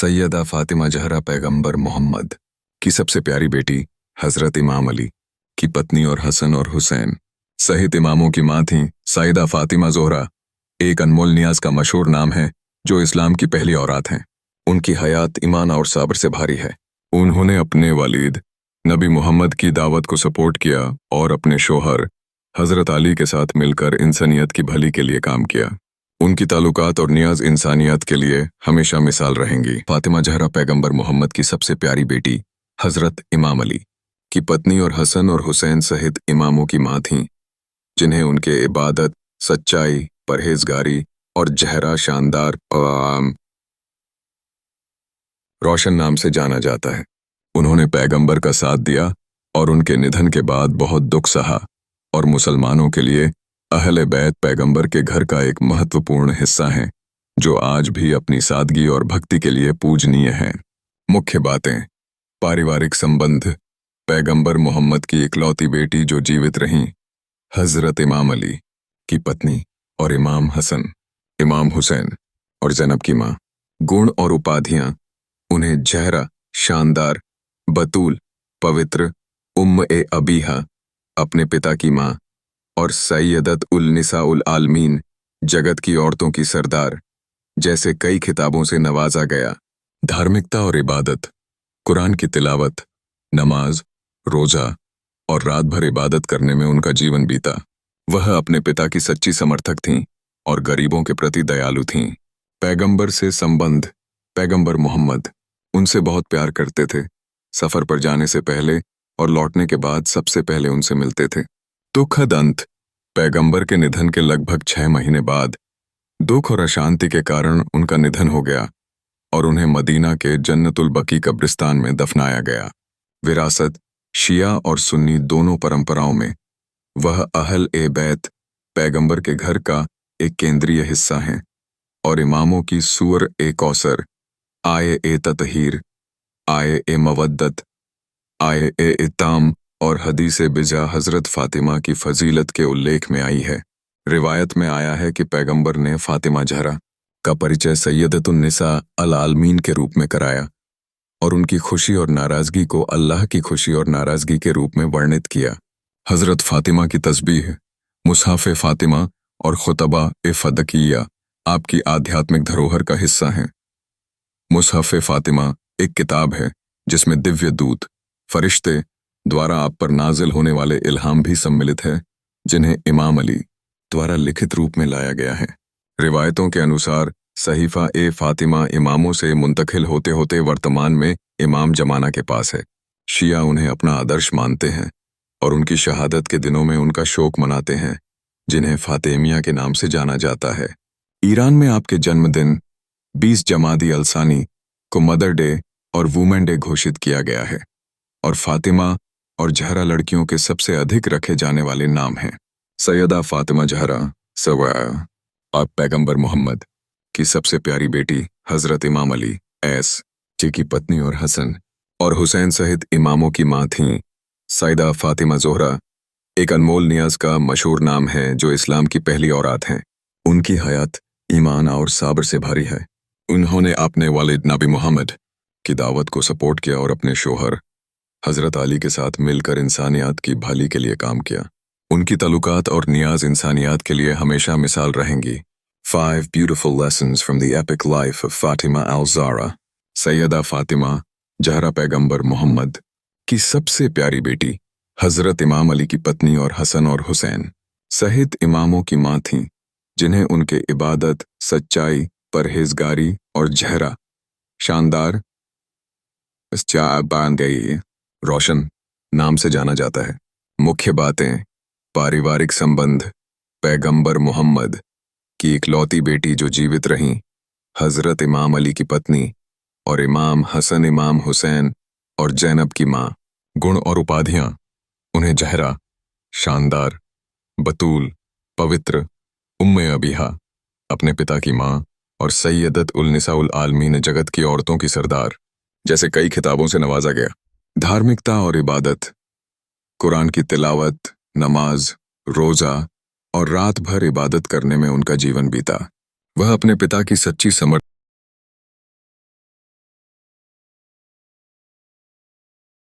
सैयदा फातिमा जहरा पैगंबर मोहम्मद की सबसे प्यारी बेटी हजरत इमाम अली की पत्नी और हसन और हुसैन सहित इमामों की मां थीं सैयदा फातिमा ज़ोहरा एक अनमोल नियाज का मशहूर नाम है जो इस्लाम की पहली औलाद हैं। उनकी हयात ईमान और सब्र से भारी है। उन्होंने अपने वालिद नबी मोहम्मद की दावत को सपोर्ट किया और अपने शोहर हजरत अली के साथ मिलकर इंसानियत की भली के लिए काम किया। उनकी ताल्लुकात और नियाज इंसानियत के लिए हमेशा मिसाल रहेंगी। फातिमा जहरा पैगंबर मोहम्मद की सबसे प्यारी बेटी हजरत इमाम अली की पत्नी और हसन और हुसैन सहित इमामों की मां थीं, जिन्हें उनके इबादत, सच्चाई, परहेजगारी और जहरा शानदार रोशन नाम से जाना जाता है। उन्होंने पैगंबर का साथ दिया और उनके निधन के बाद बहुत दुख सहा और मुसलमानों के लिए अहले बैत पैगंबर के घर का एक महत्वपूर्ण हिस्सा हैं, जो आज भी अपनी सादगी और भक्ति के लिए पूजनीय हैं। मुख्य बातें: पारिवारिक संबंध: पैगंबर मोहम्मद की इकलौती बेटी जो जीवित रहीं हजरत इमाम अली की पत्नी और इमाम हसन, इमाम हुसैन और ज़ैनब की मां। गुण और उपाधियां: उन्हें जहरा, शानदार, बतूल, पवित्र, उम्म-ए-अबीहा, अपने पिता की मां, और सैयदत उल निसा उल आलमीन, जगत की औरतों की सरदार, जैसे कई खिताबों से नवाजा गया। धार्मिकता और इबादत: कुरान की तिलावत, नमाज, रोजा और रात भर इबादत करने में उनका जीवन बीता। वह अपने पिता की सच्ची समर्थक थीं और गरीबों के प्रति दयालु थीं। पैगंबर से संबंध: पैगंबर मोहम्मद उनसे बहुत प्यार करते थे। सफर पर जाने से पहले और लौटने के बाद सबसे पहले उनसे मिलते थे। दुखद अंत: पैगंबर के निधन के लगभग 6 महीने बाद दुख और अशांति के कारण उनका निधन हो गया और उन्हें मदीना के जन्नतुल बकी कब्रिस्तान में दफनाया गया। विरासत: शिया और सुन्नी दोनों परंपराओं में वह अहल ए बैत पैगंबर के घर का एक केंद्रीय हिस्सा हैं और इमामों की सूर ए कौसर, आये ए ततहीर, आये ए मवद्दत, आये ए इताम और हदीस बिजा हजरत फातिमा की फजीलत के उल्लेख में आई है। रिवायत में आया है कि पैगंबर ने फातिमा जहरा का परिचय सैयदतुन निसा अल आलमीन के रूप में कराया और उनकी खुशी और नाराजगी को अल्लाह की खुशी और नाराजगी के रूप में वर्णित किया। हजरत फातिमा की तस्बीह, मुसहाफ़े फातिमा और खुतबा ए फदकिया आपकी आध्यात्मिक धरोहर का हिस्सा हैं। मुसहाफ़े फातिमा एक किताब है जिसमें दिव्य दूत, फरिश्ते द्वारा आप पर नाजिल होने वाले इल्हाम भी सम्मिलित है, जिन्हें इमाम अली द्वारा लिखित रूप में लाया गया है। रिवायतों के अनुसार सहीफा ए फातिमा इमामों से मुंतकिल होते होते वर्तमान में इमाम जमाना के पास है। शिया उन्हें अपना आदर्श मानते हैं और उनकी शहादत के दिनों में उनका शोक मनाते हैं, जिन्हें फातेमिया के नाम से जाना जाता है। ईरान में आपके जन्मदिन 20 जमादी अलसानी को मदर डे और वुमेन डे घोषित किया गया है और फातिमा और जहरा लड़कियों के सबसे अधिक रखे जाने वाले नाम हैं। सैयदा फातिमा जहरा और पैगंबर मोहम्मद की सबसे प्यारी बेटी हजरत इमाम अली जी की पत्नी और हसन और हुसैन सहित इमामों की मां थीं। सैयदा फातिमा ज़ोहरा एक अनमोल नियाज का मशहूर नाम है जो इस्लाम की पहली औलाद हैं। उनकी हयात ईमान और सब्र से भरी है। उन्होंने अपने वालिद नबी मोहम्मद की दावत को सपोर्ट किया और अपने शोहर हजरत अली के साथ मिलकर इंसानियत की भली के लिए काम किया। उनकी ताल्लुकात और नियाज इंसानियत के लिए हमेशा मिसाल रहेंगी। 5 beautiful lessons from the epic life of Fatima al-Zahra। Syeda Fatima Zahra पैगंबर मोहम्मद की सबसे प्यारी बेटी हजरत इमाम अली की पत्नी और हसन और हुसैन सहित इमामों की मां थीं, जिन्हें उनके इबादत, सच्चाई, परहेजगारी और जहरा शानदार रोशन नाम से जाना जाता है। मुख्य बातें: पारिवारिक संबंध: पैगंबर मोहम्मद की इकलौती बेटी जो जीवित रहीं हजरत इमाम अली की पत्नी और इमाम हसन, इमाम हुसैन और ज़ैनब की मां। गुण और उपाधियां: उन्हें जहरा, शानदार, बतूल, पवित्र, उम्म-ए-अबीहा, अपने पिता की मां, और सैयदत उल निसा उल आलमीन, जगत की औरतों की सरदार, जैसे कई खिताबों से नवाजा गया। धार्मिकता और इबादत: कुरान की तिलावत, नमाज, रोजा और रात भर इबादत करने में उनका जीवन बीता। वह अपने पिता की सच्ची समर्थ